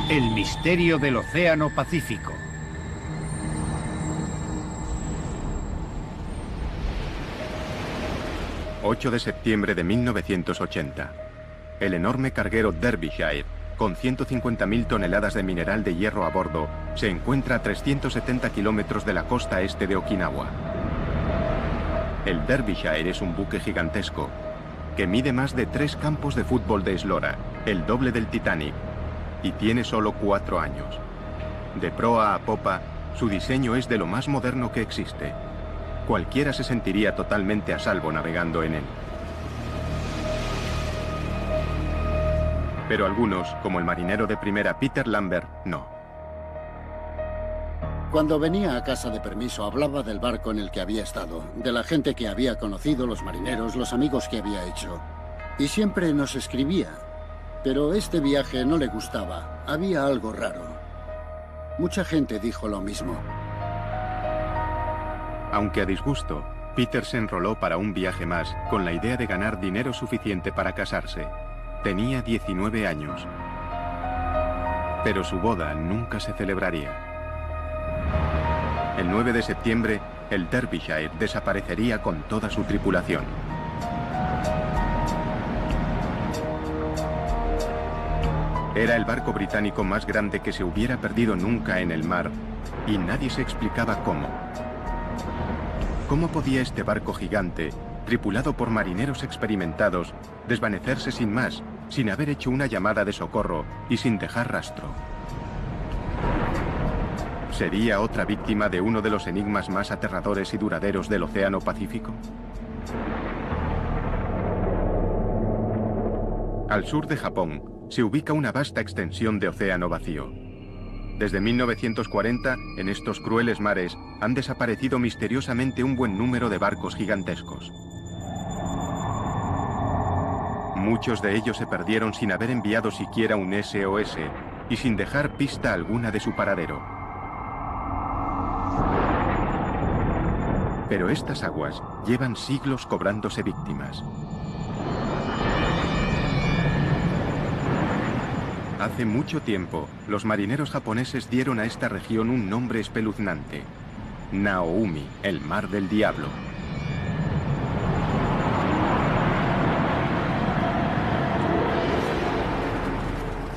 El misterio del Océano Pacífico. ...8 de septiembre de 1980... ...el enorme carguero Derbyshire... ...con 150.000 toneladas de mineral de hierro a bordo... ...se encuentra a 370 kilómetros de la costa este de Okinawa. El Derbyshire es un buque gigantesco... ...que mide más de 3 campos de fútbol de eslora... ...el doble del Titanic... ...y tiene solo 4 años. De proa a popa... ...su diseño es de lo más moderno que existe... Cualquiera se sentiría totalmente a salvo navegando en él. Pero algunos, como el marinero de primera Peter Lambert, no. Cuando venía a casa de permiso hablaba del barco en el que había estado, de la gente que había conocido, los marineros, los amigos que había hecho. Y siempre nos escribía. Pero este viaje no le gustaba, había algo raro. Mucha gente dijo lo mismo. Aunque a disgusto, Peter se enroló para un viaje más con la idea de ganar dinero suficiente para casarse. Tenía 19 años. Pero su boda nunca se celebraría. El 9 de septiembre, el Derbyshire desaparecería con toda su tripulación. Era el barco británico más grande que se hubiera perdido nunca en el mar, y nadie se explicaba cómo. ¿Cómo podía este barco gigante, tripulado por marineros experimentados, desvanecerse sin más, sin haber hecho una llamada de socorro y sin dejar rastro? ¿Sería otra víctima de uno de los enigmas más aterradores y duraderos del Océano Pacífico? Al sur de Japón se ubica una vasta extensión de océano vacío. Desde 1940, en estos crueles mares, han desaparecido misteriosamente un buen número de barcos gigantescos. Muchos de ellos se perdieron sin haber enviado siquiera un SOS y sin dejar pista alguna de su paradero. Pero estas aguas llevan siglos cobrándose víctimas. Hace mucho tiempo, los marineros japoneses dieron a esta región un nombre espeluznante: Naoumi, el mar del diablo.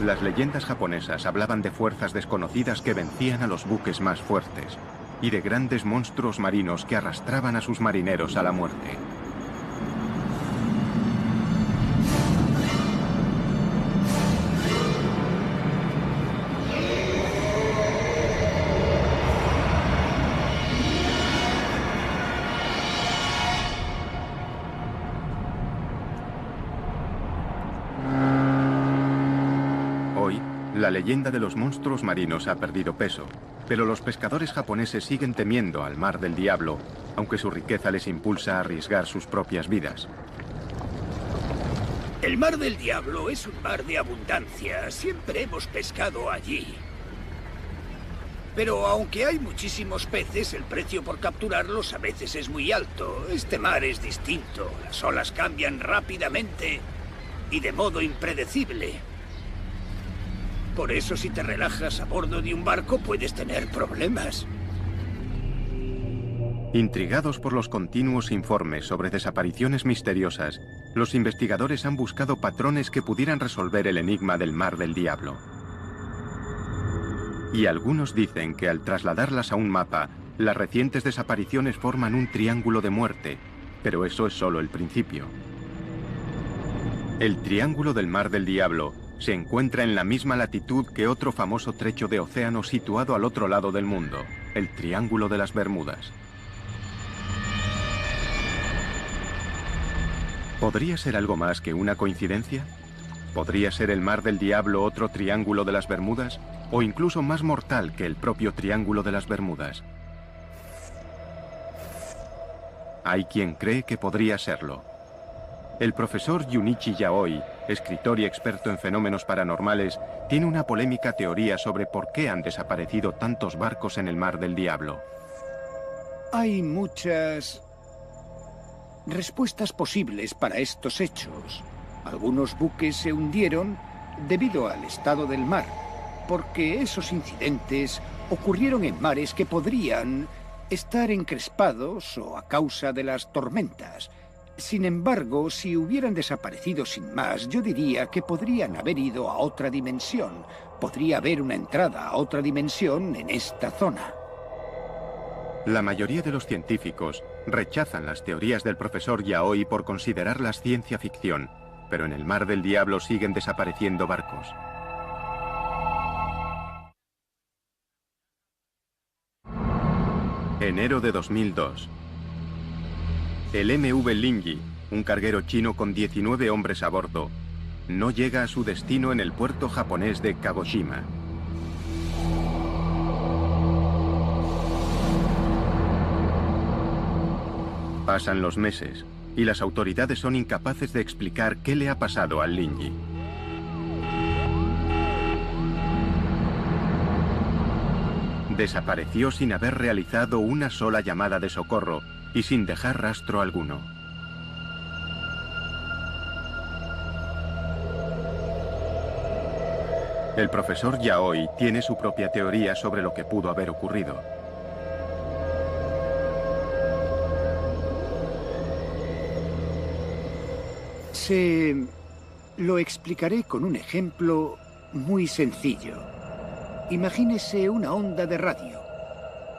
Las leyendas japonesas hablaban de fuerzas desconocidas que vencían a los buques más fuertes, y de grandes monstruos marinos que arrastraban a sus marineros a la muerte. La leyenda de los monstruos marinos ha perdido peso, pero los pescadores japoneses siguen temiendo al mar del diablo, aunque su riqueza les impulsa a arriesgar sus propias vidas. El mar del diablo es un mar de abundancia. Siempre hemos pescado allí. Pero aunque hay muchísimos peces, el precio por capturarlos a veces es muy alto. Este mar es distinto. Las olas cambian rápidamente y de modo impredecible. Por eso, si te relajas a bordo de un barco, puedes tener problemas. Intrigados por los continuos informes sobre desapariciones misteriosas, los investigadores han buscado patrones que pudieran resolver el enigma del mar del diablo. Y algunos dicen que al trasladarlas a un mapa, las recientes desapariciones forman un triángulo de muerte, pero eso es solo el principio. El Triángulo del Mar del Diablo se encuentra en la misma latitud que otro famoso trecho de océano situado al otro lado del mundo, el Triángulo de las Bermudas. ¿Podría ser algo más que una coincidencia? ¿Podría ser el Mar del Diablo otro Triángulo de las Bermudas? ¿O incluso más mortal que el propio Triángulo de las Bermudas? Hay quien cree que podría serlo. El profesor Junichi Yaoi, escritor y experto en fenómenos paranormales, tiene una polémica teoría sobre por qué han desaparecido tantos barcos en el Mar del Diablo. Hay muchas respuestas posibles para estos hechos. Algunos buques se hundieron debido al estado del mar. porque esos incidentes ocurrieron en mares que podrían estar encrespados o a causa de las tormentas. Sin embargo, si hubieran desaparecido sin más, yo diría que podrían haber ido a otra dimensión. Podría haber una entrada a otra dimensión en esta zona. La mayoría de los científicos rechazan las teorías del profesor Yaoi por considerarlas ciencia ficción, pero en el Mar del Diablo siguen desapareciendo barcos. Enero de 2002. El MV Linji, un carguero chino con 19 hombres a bordo, no llega a su destino en el puerto japonés de Kagoshima. Pasan los meses y las autoridades son incapaces de explicar qué le ha pasado al Linji. Desapareció sin haber realizado una sola llamada de socorro y sin dejar rastro alguno. El profesor Yaoi tiene su propia teoría sobre lo que pudo haber ocurrido. Lo explicaré con un ejemplo muy sencillo. Imagínese una onda de radio.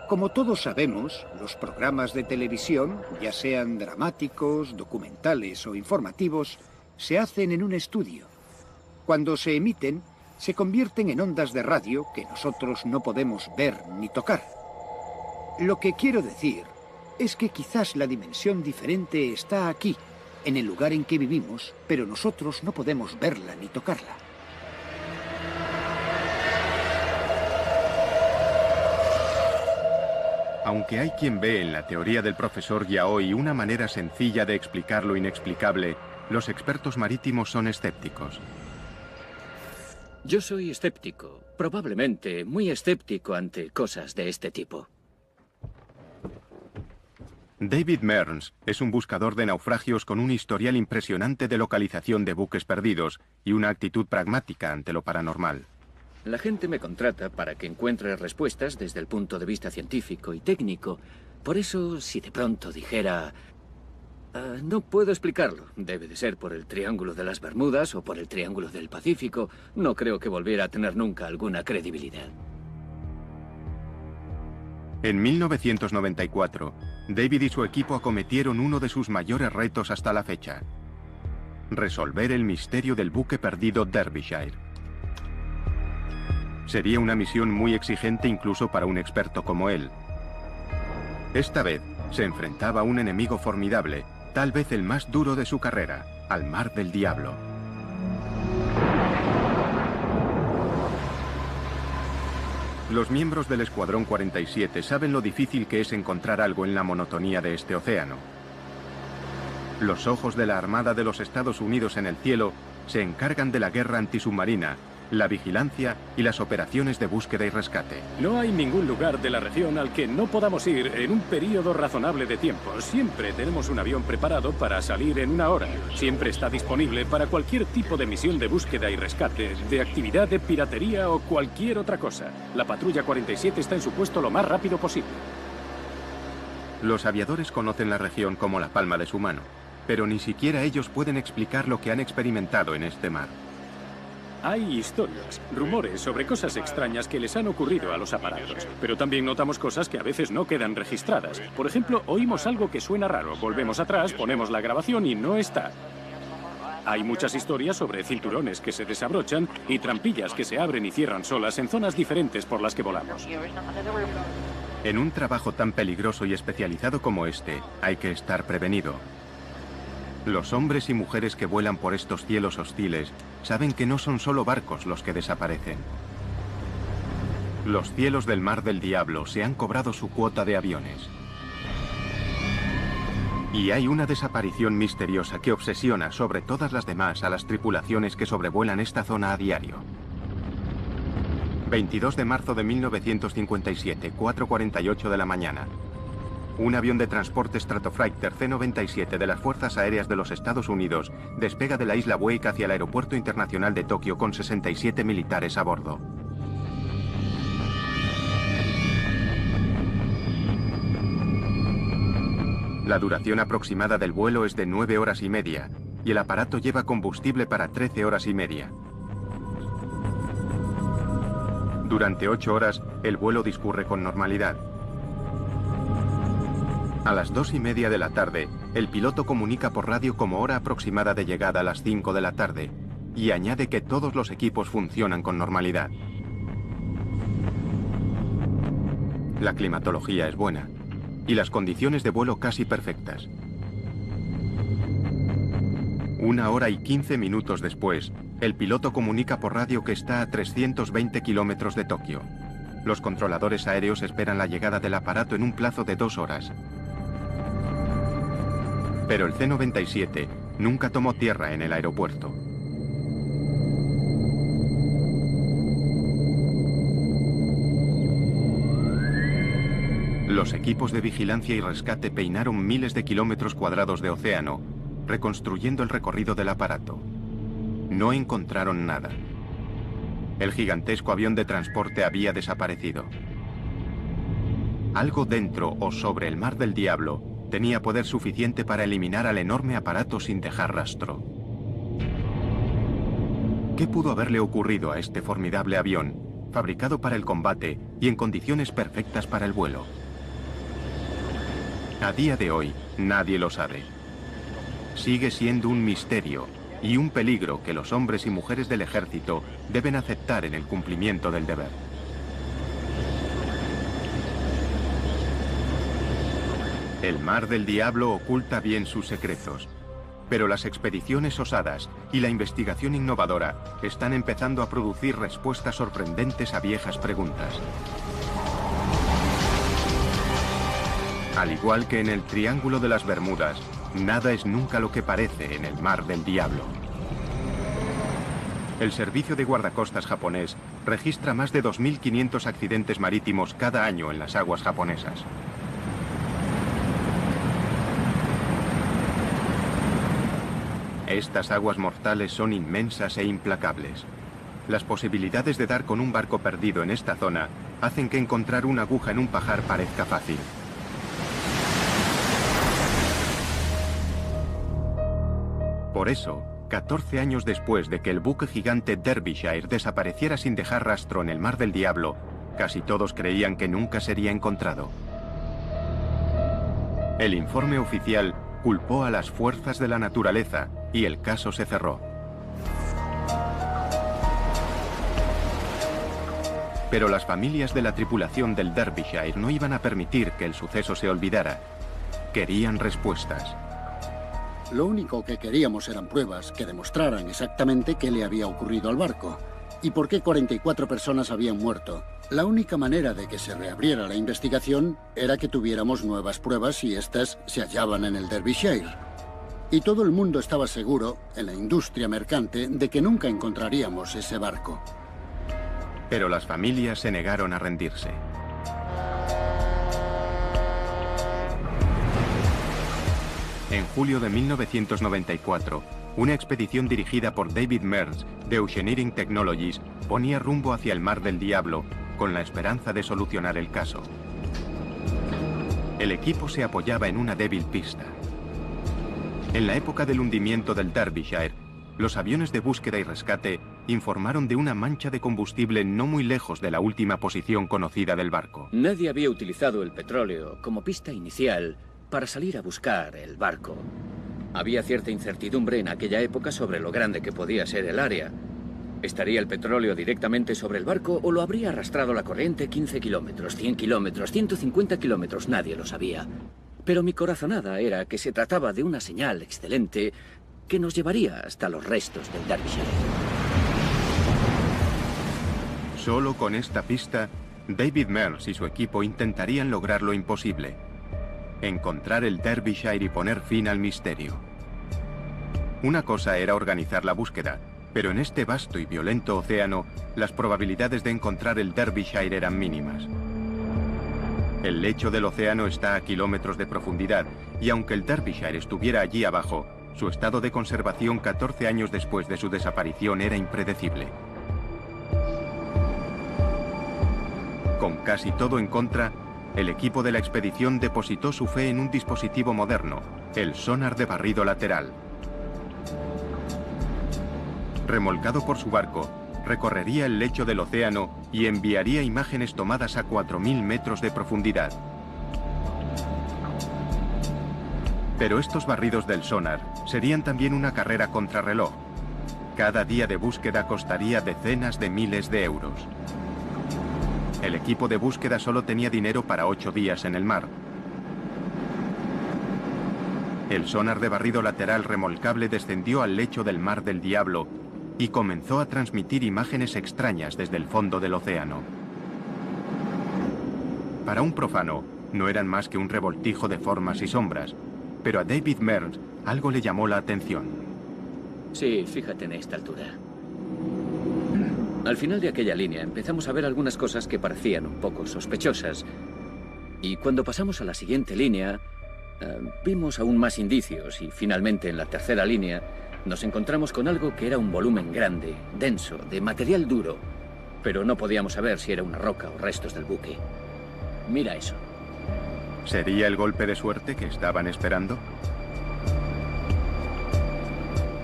Como todos sabemos, los programas de televisión, ya sean dramáticos, documentales o informativos, se hacen en un estudio. Cuando se emiten, se convierten en ondas de radio que nosotros no podemos ver ni tocar. Lo que quiero decir es que quizás la dimensión diferente está aquí, en el lugar en que vivimos, pero nosotros no podemos verla ni tocarla. Aunque hay quien ve en la teoría del profesor Yaoi una manera sencilla de explicar lo inexplicable, los expertos marítimos son escépticos. Yo soy escéptico, probablemente muy escéptico ante cosas de este tipo. David Mearns es un buscador de naufragios con un historial impresionante de localización de buques perdidos y una actitud pragmática ante lo paranormal. La gente me contrata para que encuentre respuestas desde el punto de vista científico y técnico. Por eso, si de pronto dijera... no puedo explicarlo. Debe de ser por el Triángulo de las Bermudas o por el Triángulo del Pacífico. No creo que volviera a tener nunca alguna credibilidad. En 1994, David y su equipo acometieron uno de sus mayores retos hasta la fecha: resolver el misterio del buque perdido Derbyshire. Sería una misión muy exigente incluso para un experto como él. Esta vez se enfrentaba a un enemigo formidable, tal vez el más duro de su carrera, al Mar del Diablo. Los miembros del Escuadrón 47 saben lo difícil que es encontrar algo en la monotonía de este océano. Los ojos de la Armada de los Estados Unidos en el cielo se encargan de la guerra antisubmarina, la vigilancia y las operaciones de búsqueda y rescate. No hay ningún lugar de la región al que no podamos ir en un periodo razonable de tiempo. Siempre tenemos un avión preparado para salir en una hora. Siempre está disponible para cualquier tipo de misión de búsqueda y rescate, de actividad de piratería o cualquier otra cosa. La patrulla 47 está en su puesto lo más rápido posible. Los aviadores conocen la región como la palma de su mano, pero ni siquiera ellos pueden explicar lo que han experimentado en este mar. Hay historias, rumores sobre cosas extrañas que les han ocurrido a los aparatos, pero también notamos cosas que a veces no quedan registradas. Por ejemplo, oímos algo que suena raro, volvemos atrás, ponemos la grabación y no está. Hay muchas historias sobre cinturones que se desabrochan y trampillas que se abren y cierran solas en zonas diferentes por las que volamos. En un trabajo tan peligroso y especializado como este, hay que estar prevenido. Los hombres y mujeres que vuelan por estos cielos hostiles saben que no son solo barcos los que desaparecen. Los cielos del Mar del Diablo se han cobrado su cuota de aviones. Y hay una desaparición misteriosa que obsesiona sobre todas las demás a las tripulaciones que sobrevuelan esta zona a diario. 22 de marzo de 1957, 4:48 de la mañana. Un avión de transporte Stratofighter C-97 de las Fuerzas Aéreas de los Estados Unidos despega de la isla Wake hacia el Aeropuerto Internacional de Tokio con 67 militares a bordo. La duración aproximada del vuelo es de 9 horas y media y el aparato lleva combustible para 13 horas y media. Durante 8 horas, el vuelo discurre con normalidad. A las 2:30 de la tarde, el piloto comunica por radio como hora aproximada de llegada a las 5 de la tarde y añade que todos los equipos funcionan con normalidad. La climatología es buena y las condiciones de vuelo casi perfectas. 1 hora y 15 minutos después, el piloto comunica por radio que está a 320 kilómetros de Tokio. Los controladores aéreos esperan la llegada del aparato en un plazo de 2 horas. Pero el C-97 nunca tomó tierra en el aeropuerto. Los equipos de vigilancia y rescate peinaron miles de kilómetros cuadrados de océano, reconstruyendo el recorrido del aparato. No encontraron nada. El gigantesco avión de transporte había desaparecido. Algo dentro o sobre el Mar del Diablo tenía poder suficiente para eliminar al enorme aparato sin dejar rastro. ¿Qué pudo haberle ocurrido a este formidable avión, fabricado para el combate y en condiciones perfectas para el vuelo? A día de hoy, nadie lo sabe. Sigue siendo un misterio y un peligro que los hombres y mujeres del ejército deben aceptar en el cumplimiento del deber. El Mar del Diablo oculta bien sus secretos, pero las expediciones osadas y la investigación innovadora están empezando a producir respuestas sorprendentes a viejas preguntas. Al igual que en el Triángulo de las Bermudas, nada es nunca lo que parece en el Mar del Diablo. El servicio de guardacostas japonés registra más de 2.500 accidentes marítimos cada año en las aguas japonesas. Estas aguas mortales son inmensas e implacables. Las posibilidades de dar con un barco perdido en esta zona hacen que encontrar una aguja en un pajar parezca fácil. Por eso, 14 años después de que el buque gigante Derbyshire desapareciera sin dejar rastro en el Mar del Diablo, casi todos creían que nunca sería encontrado. El informe oficial culpó a las fuerzas de la naturaleza y el caso se cerró. Pero las familias de la tripulación del Derbyshire no iban a permitir que el suceso se olvidara. Querían respuestas. Lo único que queríamos eran pruebas que demostraran exactamente qué le había ocurrido al barco y por qué 44 personas habían muerto. La única manera de que se reabriera la investigación era que tuviéramos nuevas pruebas y estas se hallaban en el Derbyshire. Y todo el mundo estaba seguro, en la industria mercante, de que nunca encontraríamos ese barco. Pero las familias se negaron a rendirse. En julio de 1994, una expedición dirigida por David Mears de Oceaneering Technologies ponía rumbo hacia el Mar del Diablo con la esperanza de solucionar el caso. El equipo se apoyaba en una débil pista. En la época del hundimiento del Derbyshire, los aviones de búsqueda y rescate informaron de una mancha de combustible no muy lejos de la última posición conocida del barco. Nadie había utilizado el petróleo como pista inicial para salir a buscar el barco. Había cierta incertidumbre en aquella época sobre lo grande que podía ser el área. ¿Estaría el petróleo directamente sobre el barco o lo habría arrastrado la corriente 15 kilómetros, 100 kilómetros, 150 kilómetros? Nadie lo sabía. Pero mi corazonada era que se trataba de una señal excelente que nos llevaría hasta los restos del Derbyshire. Solo con esta pista, David Mears y su equipo intentarían lograr lo imposible: encontrar el Derbyshire y poner fin al misterio. Una cosa era organizar la búsqueda, pero en este vasto y violento océano, las probabilidades de encontrar el Derbyshire eran mínimas. El lecho del océano está a kilómetros de profundidad, y aunque el Derbyshire estuviera allí abajo, su estado de conservación 14 años después de su desaparición era impredecible. Con casi todo en contra, el equipo de la expedición depositó su fe en un dispositivo moderno, el sonar de barrido lateral. Remolcado por su barco, recorrería el lecho del océano y enviaría imágenes tomadas a 4.000 metros de profundidad. Pero estos barridos del sonar serían también una carrera contrarreloj. Cada día de búsqueda costaría decenas de miles de euros. El equipo de búsqueda solo tenía dinero para 8 días en el mar. El sonar de barrido lateral remolcable descendió al lecho del Mar del Diablo y comenzó a transmitir imágenes extrañas desde el fondo del océano. Para un profano, no eran más que un revoltijo de formas y sombras, pero a David Mearns algo le llamó la atención. Sí, fíjate en esta altura. Al final de aquella línea empezamos a ver algunas cosas que parecían un poco sospechosas. Y cuando pasamos a la siguiente línea, vimos aún más indicios y finalmente en la tercera línea nos encontramos con algo que era un volumen grande, denso, de material duro, pero no podíamos saber si era una roca o restos del buque. Mira eso. ¿Sería el golpe de suerte que estaban esperando?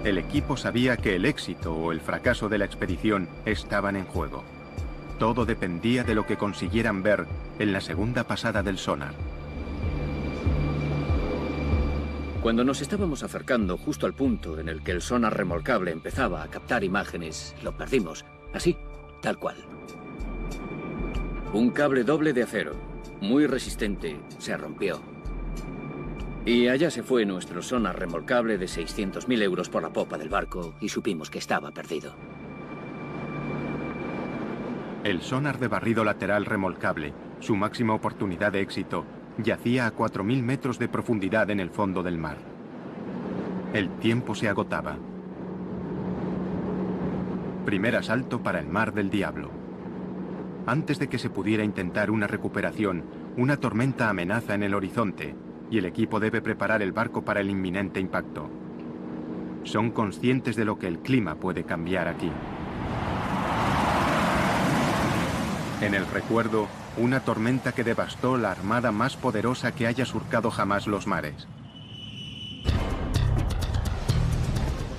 El equipo sabía que el éxito o el fracaso de la expedición estaban en juego. Todo dependía de lo que consiguieran ver en la segunda pasada del sonar. Cuando nos estábamos acercando justo al punto en el que el sonar remolcable empezaba a captar imágenes, lo perdimos. Así, tal cual. Un cable doble de acero, muy resistente, se rompió. Y allá se fue nuestro sonar remolcable de 600.000 euros por la popa del barco y supimos que estaba perdido. El sonar de barrido lateral remolcable, su máxima oportunidad de éxito, yacía a 4.000 metros de profundidad en el fondo del mar. El tiempo se agotaba. Primer asalto para el Mar del Diablo. Antes de que se pudiera intentar una recuperación, una tormenta amenaza en el horizonte y el equipo debe preparar el barco para el inminente impacto. Son conscientes de lo que el clima puede cambiar aquí. En el recuerdo, una tormenta que devastó la armada más poderosa que haya surcado jamás los mares.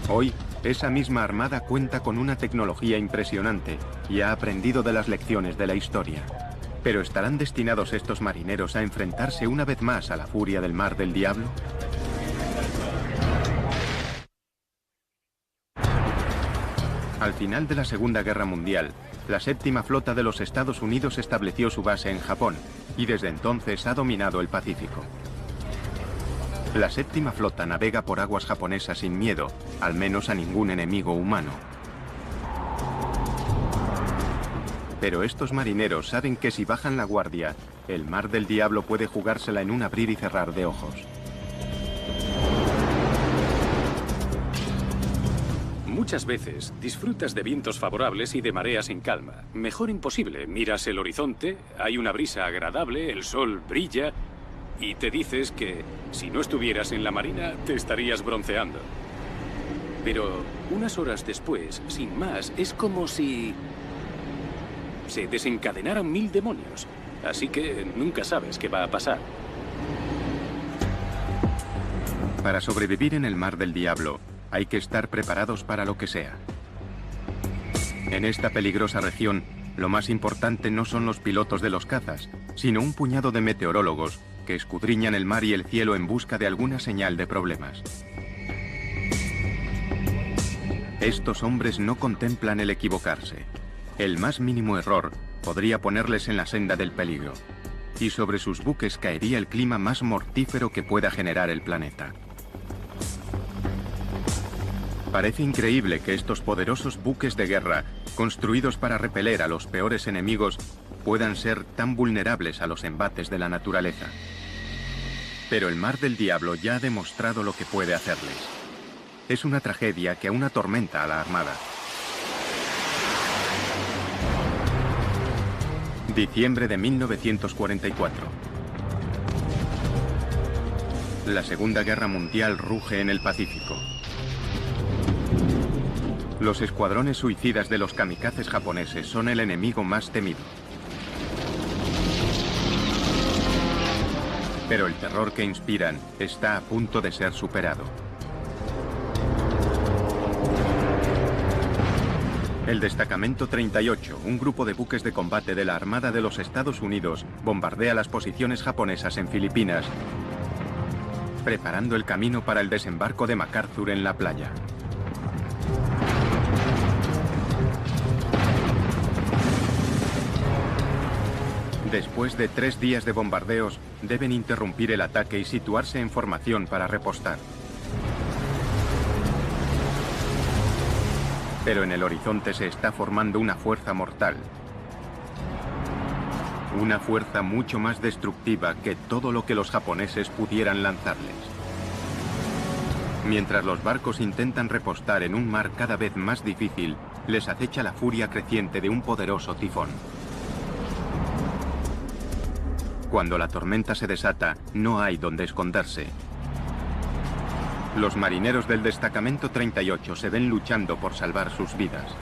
Hoy, esa misma armada cuenta con una tecnología impresionante y ha aprendido de las lecciones de la historia. ¿Pero estarán destinados estos marineros a enfrentarse una vez más a la furia del Mar del Diablo? Al final de la Segunda Guerra Mundial, la séptima flota de los Estados Unidos estableció su base en Japón y desde entonces ha dominado el Pacífico. La séptima flota navega por aguas japonesas sin miedo, al menos a ningún enemigo humano. Pero estos marineros saben que si bajan la guardia, el Mar del Diablo puede jugársela en un abrir y cerrar de ojos. Muchas veces disfrutas de vientos favorables y de mareas en calma. Mejor imposible. Miras el horizonte, hay una brisa agradable, el sol brilla y te dices que si no estuvieras en la marina te estarías bronceando. Pero unas horas después, sin más, es como si se desencadenaran 1000 demonios. Así que nunca sabes qué va a pasar. Para sobrevivir en el Mar del Diablo, hay que estar preparados para lo que sea. En esta peligrosa región, lo más importante no son los pilotos de los cazas, sino un puñado de meteorólogos que escudriñan el mar y el cielo en busca de alguna señal de problemas. Estos hombres no contemplan el equivocarse. El más mínimo error podría ponerles en la senda del peligro, y sobre sus buques caería el clima más mortífero que pueda generar el planeta. Parece increíble que estos poderosos buques de guerra, construidos para repeler a los peores enemigos, puedan ser tan vulnerables a los embates de la naturaleza. Pero el Mar del Diablo ya ha demostrado lo que puede hacerles. Es una tragedia que aún atormenta a la Armada. Diciembre de 1944. La Segunda Guerra Mundial ruge en el Pacífico. Los escuadrones suicidas de los kamikazes japoneses son el enemigo más temido. Pero el terror que inspiran está a punto de ser superado. El Destacamento 38, un grupo de buques de combate de la Armada de los Estados Unidos, bombardea las posiciones japonesas en Filipinas, preparando el camino para el desembarco de MacArthur en la playa. Después de 3 días de bombardeos, deben interrumpir el ataque y situarse en formación para repostar. Pero en el horizonte se está formando una fuerza mortal. Una fuerza mucho más destructiva que todo lo que los japoneses pudieran lanzarles. Mientras los barcos intentan repostar en un mar cada vez más difícil, les acecha la furia creciente de un poderoso tifón. Cuando la tormenta se desata, no hay donde esconderse. Los marineros del Destacamento 38 se ven luchando por salvar sus vidas.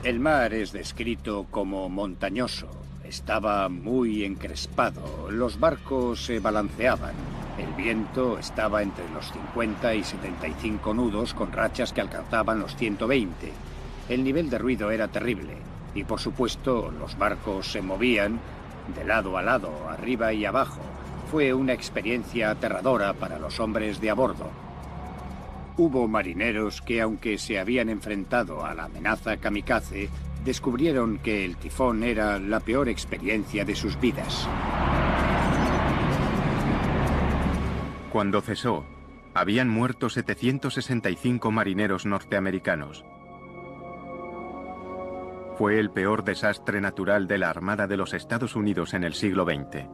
El mar es descrito como montañoso. Estaba muy encrespado. Los barcos se balanceaban. El viento estaba entre los 50 y 75 nudos con rachas que alcanzaban los 120. El nivel de ruido era terrible. Y por supuesto, los barcos se movían de lado a lado, arriba y abajo. Fue una experiencia aterradora para los hombres de a bordo. Hubo marineros que, aunque se habían enfrentado a la amenaza kamikaze, descubrieron que el tifón era la peor experiencia de sus vidas. Cuando cesó, habían muerto 765 marineros norteamericanos. Fue el peor desastre natural de la Armada de los Estados Unidos en el siglo XX.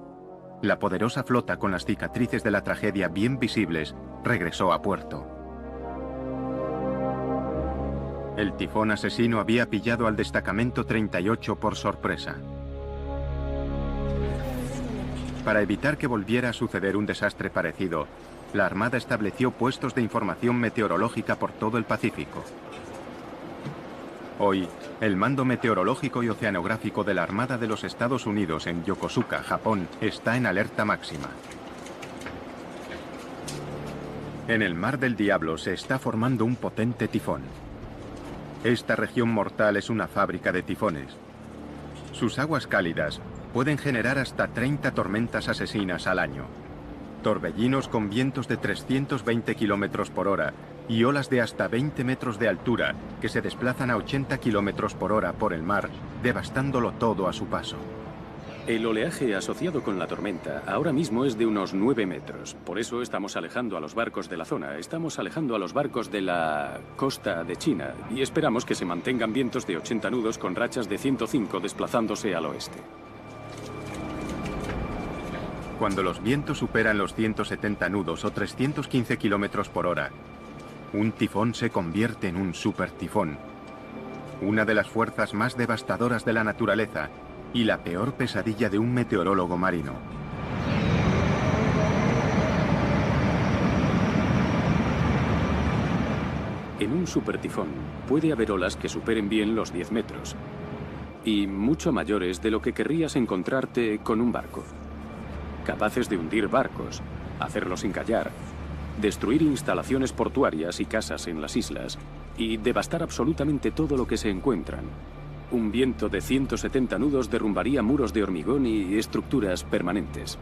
La poderosa flota, con las cicatrices de la tragedia bien visibles, regresó a puerto. El tifón asesino había pillado al Destacamento 38 por sorpresa. Para evitar que volviera a suceder un desastre parecido, la Armada estableció puestos de información meteorológica por todo el Pacífico. Hoy, el Mando Meteorológico y Oceanográfico de la Armada de los Estados Unidos en Yokosuka, Japón, está en alerta máxima. En el Mar del Diablo se está formando un potente tifón. Esta región mortal es una fábrica de tifones. Sus aguas cálidas pueden generar hasta 30 tormentas asesinas al año. Torbellinos con vientos de 320 kilómetros por hora y olas de hasta 20 metros de altura que se desplazan a 80 kilómetros por hora por el mar, devastándolo todo a su paso. El oleaje asociado con la tormenta ahora mismo es de unos 9 metros. Por eso estamos alejando a los barcos de la zona. Estamos alejando a los barcos de la costa de China y esperamos que se mantengan vientos de 80 nudos con rachas de 105 desplazándose al oeste. Cuando los vientos superan los 170 nudos o 315 kilómetros por hora, un tifón se convierte en un supertifón. Una de las fuerzas más devastadoras de la naturaleza y la peor pesadilla de un meteorólogo marino. En un supertifón puede haber olas que superen bien los 10 metros y mucho mayores de lo que querrías encontrarte con un barco. Capaces de hundir barcos, hacerlos encallar, destruir instalaciones portuarias y casas en las islas y devastar absolutamente todo lo que se encuentran. Un viento de 170 nudos derrumbaría muros de hormigón y estructuras permanentes.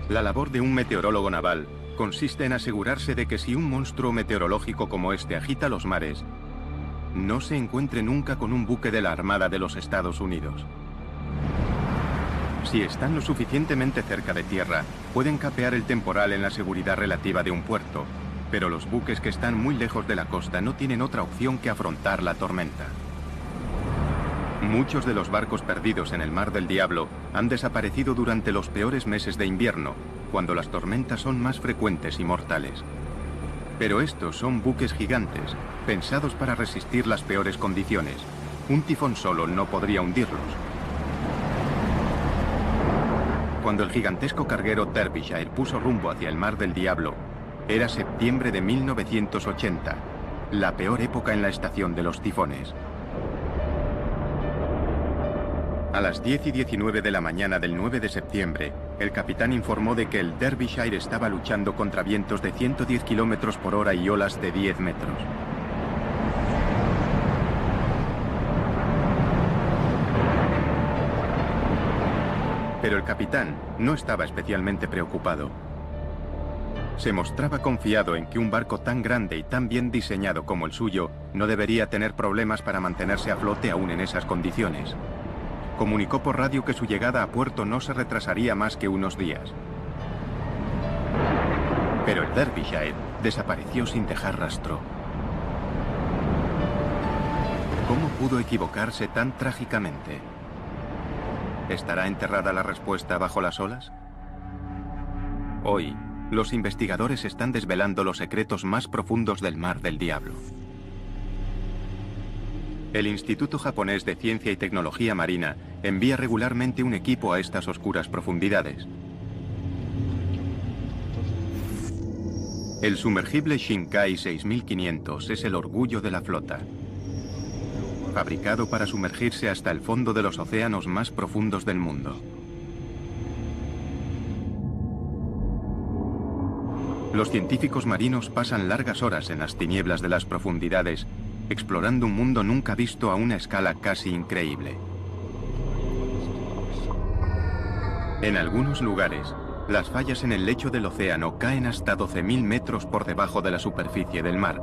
La labor de un meteorólogo naval consiste en asegurarse de que si un monstruo meteorológico como este agita los mares, no se encuentre nunca con un buque de la Armada de los Estados Unidos. Si están lo suficientemente cerca de tierra, pueden capear el temporal en la seguridad relativa de un puerto, pero los buques que están muy lejos de la costa no tienen otra opción que afrontar la tormenta. Muchos de los barcos perdidos en el Mar del Diablo han desaparecido durante los peores meses de invierno, cuando las tormentas son más frecuentes y mortales. Pero estos son buques gigantes, pensados para resistir las peores condiciones. Un tifón solo no podría hundirlos. Cuando el gigantesco carguero Derbyshire puso rumbo hacia el Mar del Diablo, era septiembre de 1980, la peor época en la estación de los tifones. A las 10:19 de la mañana del 9 de septiembre, el capitán informó de que el Derbyshire estaba luchando contra vientos de 110 km por hora y olas de 10 metros. Pero el capitán no estaba especialmente preocupado. Se mostraba confiado en que un barco tan grande y tan bien diseñado como el suyo no debería tener problemas para mantenerse a flote aún en esas condiciones. Comunicó por radio que su llegada a puerto no se retrasaría más que unos días. Pero el Derbyshire desapareció sin dejar rastro. ¿Cómo pudo equivocarse tan trágicamente? ¿Estará enterrada la respuesta bajo las olas? Hoy, los investigadores están desvelando los secretos más profundos del Mar del Diablo. El Instituto Japonés de Ciencia y Tecnología Marina envía regularmente un equipo a estas oscuras profundidades. El sumergible Shinkai 6500 es el orgullo de la flota. Fabricado para sumergirse hasta el fondo de los océanos más profundos del mundo. Los científicos marinos pasan largas horas en las tinieblas de las profundidades, explorando un mundo nunca visto a una escala casi increíble. En algunos lugares, las fallas en el lecho del océano caen hasta 12.000 metros por debajo de la superficie del mar.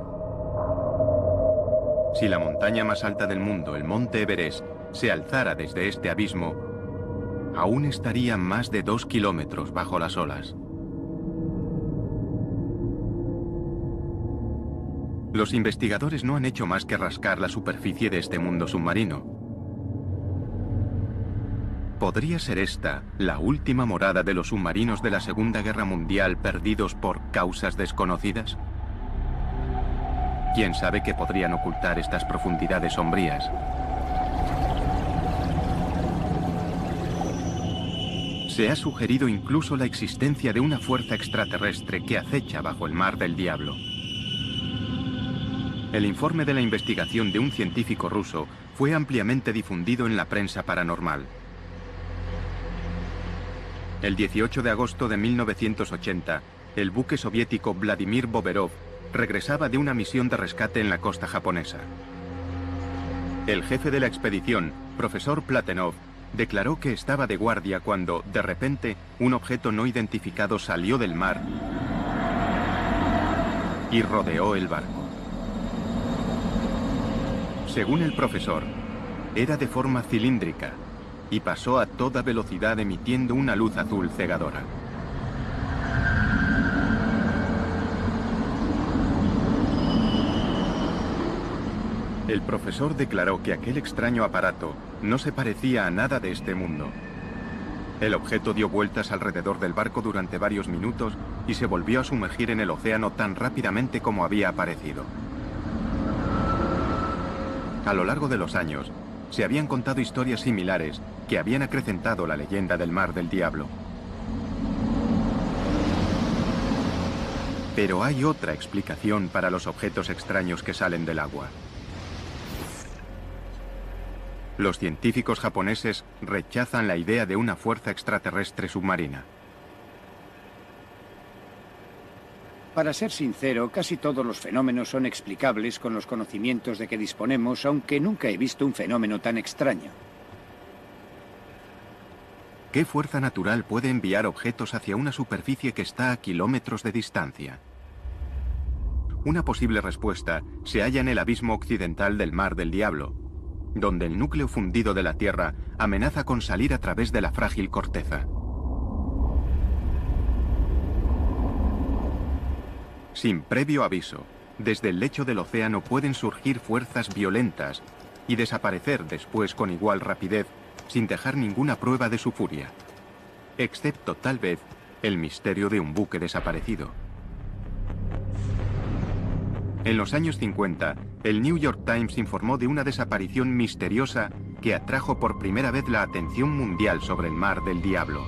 Si la montaña más alta del mundo, el Monte Everest, se alzara desde este abismo, aún estaría más de 2 kilómetros bajo las olas. Los investigadores no han hecho más que rascar la superficie de este mundo submarino. ¿Podría ser esta la última morada de los submarinos de la Segunda Guerra Mundial perdidos por causas desconocidas? ¿Quién sabe qué podrían ocultar estas profundidades sombrías? Se ha sugerido incluso la existencia de una fuerza extraterrestre que acecha bajo el Mar del Diablo. El informe de la investigación de un científico ruso fue ampliamente difundido en la prensa paranormal. El 18 de agosto de 1980, el buque soviético Vladimir Boberov regresaba de una misión de rescate en la costa japonesa. El jefe de la expedición, profesor Platonov, declaró que estaba de guardia cuando, de repente, un objeto no identificado salió del mar y rodeó el barco. Según el profesor, era de forma cilíndrica y pasó a toda velocidad emitiendo una luz azul cegadora. El profesor declaró que aquel extraño aparato no se parecía a nada de este mundo. El objeto dio vueltas alrededor del barco durante varios minutos y se volvió a sumergir en el océano tan rápidamente como había aparecido. A lo largo de los años, se habían contado historias similares que habían acrecentado la leyenda del Mar del Diablo. Pero hay otra explicación para los objetos extraños que salen del agua. Los científicos japoneses rechazan la idea de una fuerza extraterrestre submarina. Para ser sincero, casi todos los fenómenos son explicables con los conocimientos de que disponemos, aunque nunca he visto un fenómeno tan extraño. ¿Qué fuerza natural puede enviar objetos hacia una superficie que está a kilómetros de distancia? Una posible respuesta se halla en el abismo occidental del Mar del Diablo, donde el núcleo fundido de la Tierra amenaza con salir a través de la frágil corteza. Sin previo aviso, desde el lecho del océano pueden surgir fuerzas violentas y desaparecer después con igual rapidez, sin dejar ninguna prueba de su furia, excepto tal vez el misterio de un buque desaparecido. En los años 50, el New York Times informó de una desaparición misteriosa que atrajo por primera vez la atención mundial sobre el Mar del Diablo.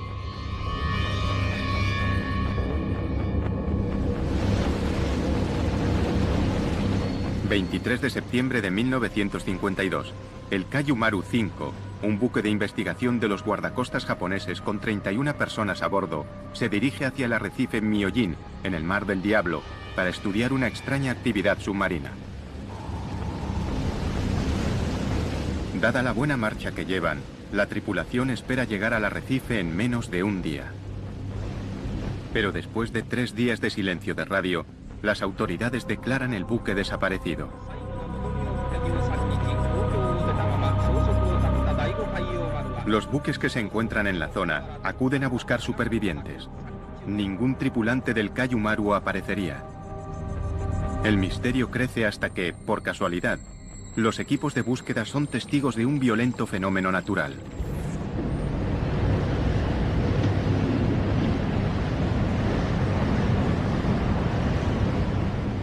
...23 de septiembre de 1952... el Kayumaru 5, un buque de investigación de los guardacostas japoneses con 31 personas a bordo se dirige hacia el arrecife Myojin, en el Mar del Diablo, para estudiar una extraña actividad submarina. Dada la buena marcha que llevan, la tripulación espera llegar al arrecife en menos de un día. Pero después de 3 días de silencio de radio, las autoridades declaran el buque desaparecido. Los buques que se encuentran en la zona acuden a buscar supervivientes. Ningún tripulante del Kaiju Maru aparecería. El misterio crece hasta que, por casualidad, los equipos de búsqueda son testigos de un violento fenómeno natural.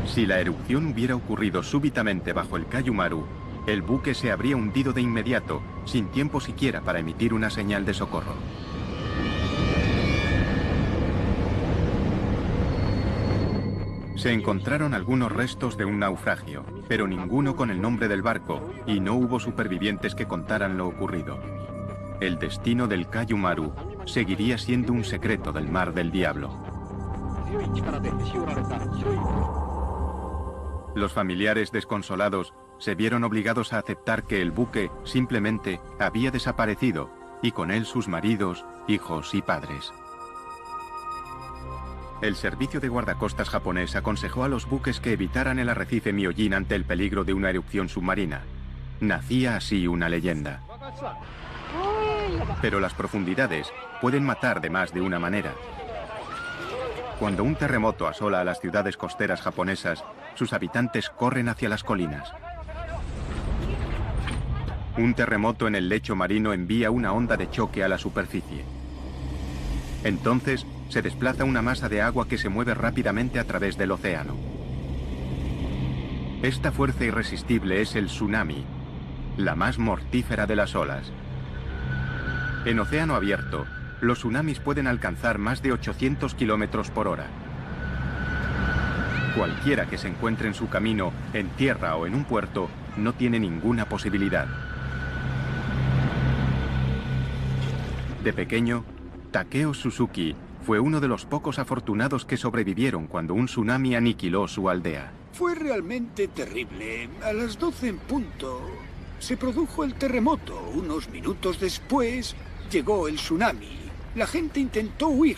Si la erupción hubiera ocurrido súbitamente bajo el Kaiju Maru, el buque se habría hundido de inmediato, sin tiempo siquiera para emitir una señal de socorro. Se encontraron algunos restos de un naufragio, pero ninguno con el nombre del barco, y no hubo supervivientes que contaran lo ocurrido. El destino del Kaiju Maru seguiría siendo un secreto del Mar del Diablo. Los familiares desconsolados se vieron obligados a aceptar que el buque simplemente había desaparecido, y con él sus maridos, hijos y padres. El servicio de guardacostas japonés aconsejó a los buques que evitaran el arrecife Myojin ante el peligro de una erupción submarina. Nacía así una leyenda. Pero las profundidades pueden matar de más de una manera. Cuando un terremoto asola a las ciudades costeras japonesas, sus habitantes corren hacia las colinas. Un terremoto en el lecho marino envía una onda de choque a la superficie. Entonces, se desplaza una masa de agua que se mueve rápidamente a través del océano. Esta fuerza irresistible es el tsunami, la más mortífera de las olas. En océano abierto, los tsunamis pueden alcanzar más de 800 kilómetros por hora. Cualquiera que se encuentre en su camino, en tierra o en un puerto, no tiene ninguna posibilidad. De pequeño, Takeo Suzuki fue uno de los pocos afortunados que sobrevivieron cuando un tsunami aniquiló su aldea. Fue realmente terrible. A las 12 en punto se produjo el terremoto. Unos minutos después llegó el tsunami. La gente intentó huir.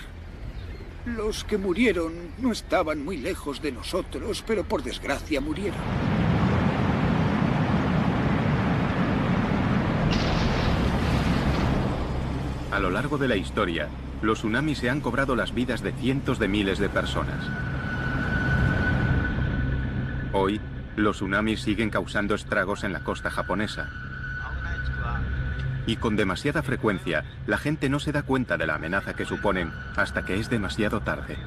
Los que murieron no estaban muy lejos de nosotros, pero por desgracia murieron. A lo largo de la historia, los tsunamis se han cobrado las vidas de cientos de miles de personas. Hoy, los tsunamis siguen causando estragos en la costa japonesa. Y con demasiada frecuencia, la gente no se da cuenta de la amenaza que suponen hasta que es demasiado tarde.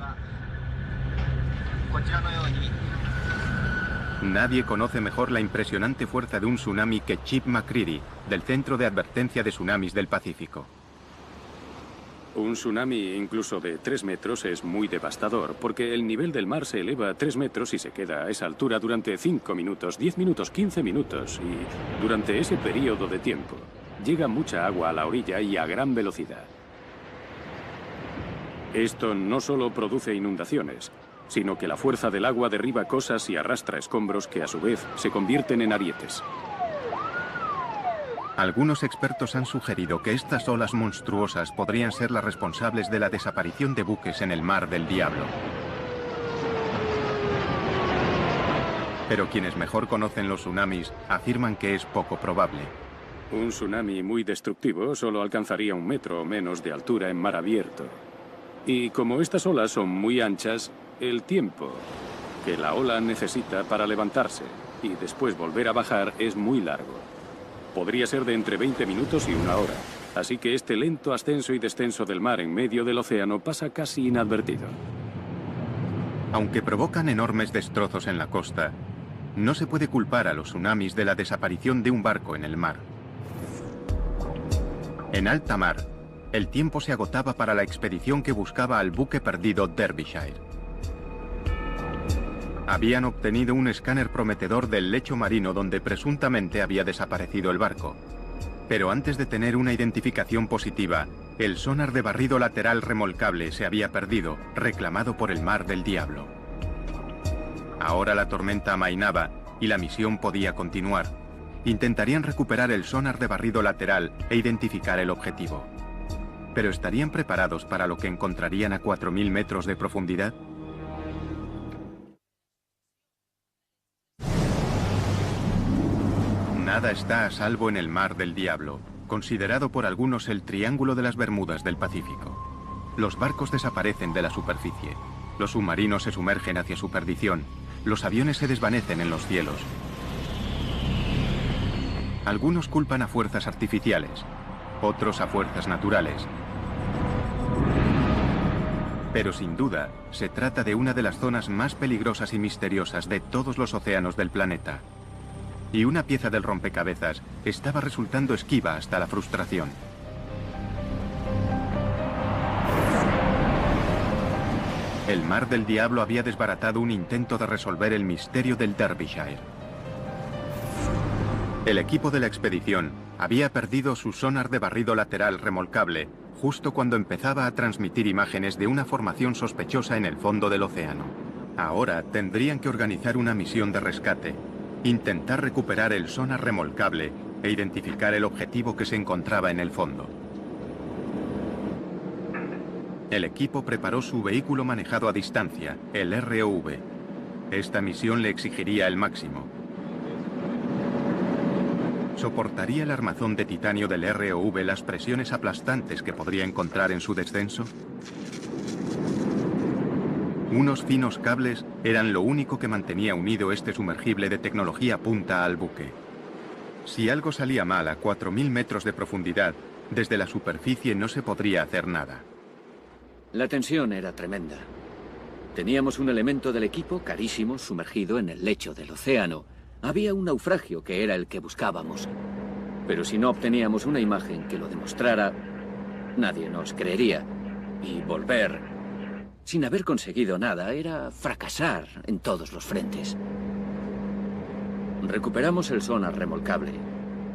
Nadie conoce mejor la impresionante fuerza de un tsunami que Chip McCreary, del Centro de Advertencia de Tsunamis del Pacífico. Un tsunami incluso de 3 metros es muy devastador, porque el nivel del mar se eleva a 3 metros y se queda a esa altura durante 5 minutos, 10 minutos, 15 minutos. Y durante ese periodo de tiempo, llega mucha agua a la orilla y a gran velocidad. Esto no solo produce inundaciones, sino que la fuerza del agua derriba cosas y arrastra escombros que a su vez se convierten en arietes. Algunos expertos han sugerido que estas olas monstruosas podrían ser las responsables de la desaparición de buques en el Mar del Diablo. Pero quienes mejor conocen los tsunamis afirman que es poco probable. Un tsunami muy destructivo solo alcanzaría 1 metro o menos de altura en mar abierto. Y como estas olas son muy anchas, el tiempo que la ola necesita para levantarse y después volver a bajar es muy largo. Podría ser de entre 20 minutos y 1 hora. Así que este lento ascenso y descenso del mar en medio del océano pasa casi inadvertido. Aunque provocan enormes destrozos en la costa, no se puede culpar a los tsunamis de la desaparición de un barco en el mar. En alta mar, el tiempo se agotaba para la expedición que buscaba al buque perdido Derbyshire. Habían obtenido un escáner prometedor del lecho marino donde presuntamente había desaparecido el barco. Pero antes de tener una identificación positiva, el sonar de barrido lateral remolcable se había perdido, reclamado por el Mar del Diablo. Ahora la tormenta amainaba y la misión podía continuar. Intentarían recuperar el sonar de barrido lateral e identificar el objetivo. ¿Pero estarían preparados para lo que encontrarían a 4.000 metros de profundidad? Nada está a salvo en el Mar del Diablo, considerado por algunos el Triángulo de las Bermudas del Pacífico. Los barcos desaparecen de la superficie, los submarinos se sumergen hacia su perdición, los aviones se desvanecen en los cielos. Algunos culpan a fuerzas artificiales, otros a fuerzas naturales. Pero sin duda, se trata de una de las zonas más peligrosas y misteriosas de todos los océanos del planeta. Y una pieza del rompecabezas estaba resultando esquiva hasta la frustración. El Mar del Diablo había desbaratado un intento de resolver el misterio del Derbyshire. El equipo de la expedición había perdido su sonar de barrido lateral remolcable justo cuando empezaba a transmitir imágenes de una formación sospechosa en el fondo del océano. Ahora tendrían que organizar una misión de rescate, intentar recuperar el sonar remolcable e identificar el objetivo que se encontraba en el fondo. El equipo preparó su vehículo manejado a distancia, el ROV. Esta misión le exigiría el máximo. ¿Soportaría el armazón de titanio del ROV las presiones aplastantes que podría encontrar en su descenso? Unos finos cables eran lo único que mantenía unido este sumergible de tecnología punta al buque. Si algo salía mal a 4.000 metros de profundidad, desde la superficie no se podría hacer nada. La tensión era tremenda. Teníamos un elemento del equipo carísimo sumergido en el lecho del océano. Había un naufragio que era el que buscábamos. Pero si no obteníamos una imagen que lo demostrara, nadie nos creería. Y volver, sin haber conseguido nada, era fracasar en todos los frentes. Recuperamos el sonar remolcable.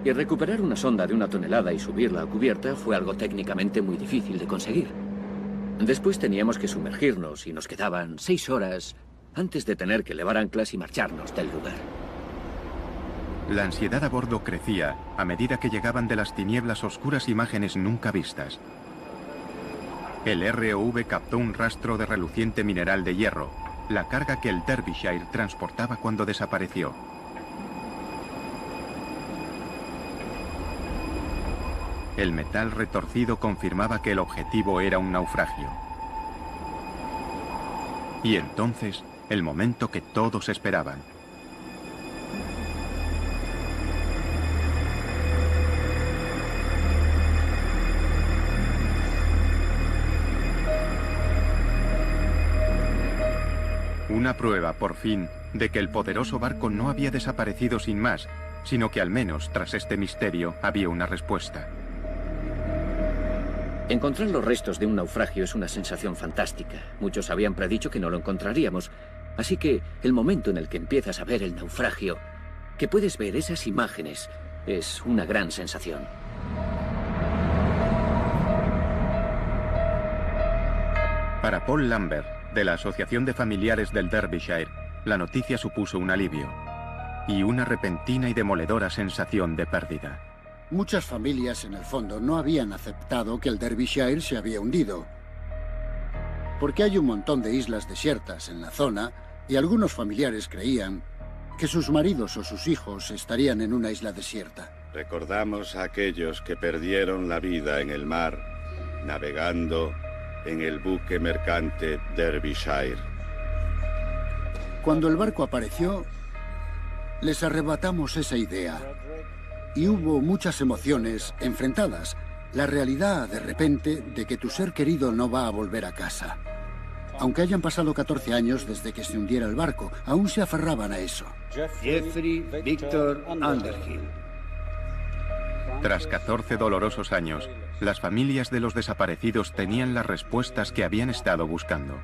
Y recuperar una sonda de 1 tonelada y subirla a cubierta fue algo técnicamente muy difícil de conseguir. Después teníamos que sumergirnos y nos quedaban 6 horas antes de tener que levar anclas y marcharnos del lugar. La ansiedad a bordo crecía a medida que llegaban de las tinieblas oscuras imágenes nunca vistas. El ROV captó un rastro de reluciente mineral de hierro, la carga que el Derbyshire transportaba cuando desapareció. El metal retorcido confirmaba que el objetivo era un naufragio. Y entonces, el momento que todos esperaban. Una prueba, por fin, de que el poderoso barco no había desaparecido sin más, sino que al menos, tras este misterio, había una respuesta. Encontrar los restos de un naufragio es una sensación fantástica. Muchos habían predicho que no lo encontraríamos. Así que el momento en el que empiezas a ver el naufragio, que puedes ver esas imágenes, es una gran sensación. Para Paul Lambert, de la Asociación de Familiares del Derbyshire, la noticia supuso un alivio y una repentina y demoledora sensación de pérdida. Muchas familias, en el fondo, no habían aceptado que el Derbyshire se había hundido. Porque hay un montón de islas desiertas en la zona y algunos familiares creían que sus maridos o sus hijos estarían en una isla desierta. Recordamos a aquellos que perdieron la vida en el mar, navegando en el buque mercante Derbyshire. Cuando el barco apareció, les arrebatamos esa idea. Y hubo muchas emociones enfrentadas. La realidad, de repente, de que tu ser querido no va a volver a casa. Aunque hayan pasado 14 años desde que se hundiera el barco, aún se aferraban a eso. Jeffrey Victor Underhill. Tras 14 dolorosos años, las familias de los desaparecidos tenían las respuestas que habían estado buscando.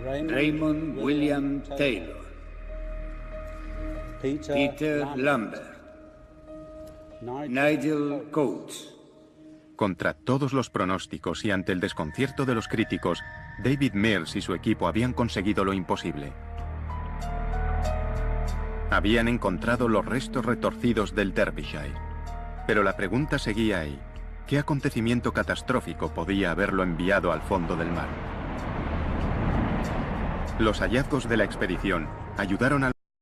Raymond William Taylor. Peter Lambert. Nigel Coates. Contra todos los pronósticos y ante el desconcierto de los críticos, David Mills y su equipo habían conseguido lo imposible. Habían encontrado los restos retorcidos del Derbyshire. Pero la pregunta seguía ahí. ¿Qué acontecimiento catastrófico podía haberlo enviado al fondo del mar? Los hallazgos de la expedición ayudaron a